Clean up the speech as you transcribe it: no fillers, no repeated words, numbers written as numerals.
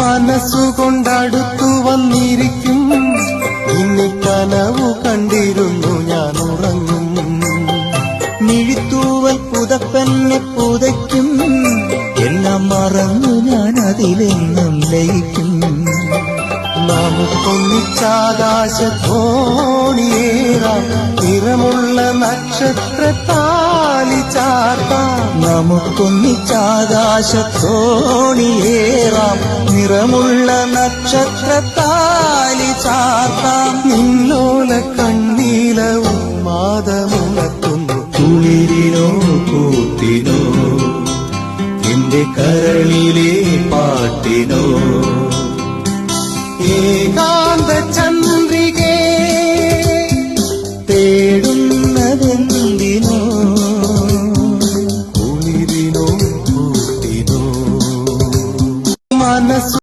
മനസ്സുകൊണ്ടടുത്തു വന്നിരിക്കും. നിന്നെ കനവു കണ്ടിരുന്നു ഞാൻ ഉറങ്ങും. മിഴിത്തൂവൽ പുതപ്പെന്നെ പുതയ്ക്കും. എല്ലാം മറന്നു ഞാൻ അതിലെന്നും ലയിക്കും. നമുക്കൊന്നിച്ചാകാശത്തോണിയേറാം. നിറമുള്ള നക്ഷത്രത്താലി ചാർത്താം. നമുക്കൊന്നിച്ചാകാശത്തോണിയേറാം. നിറമുള്ള നക്ഷത്രത്താലി ചാർത്താം. നിന്നോല കണ്ണീല ഉന്മാദമുണർത്തുന്നു. കുളിരിനോ കൂത്തിനോ എന്റെ കരളിലെ പാട്ടിനോ ഏകാ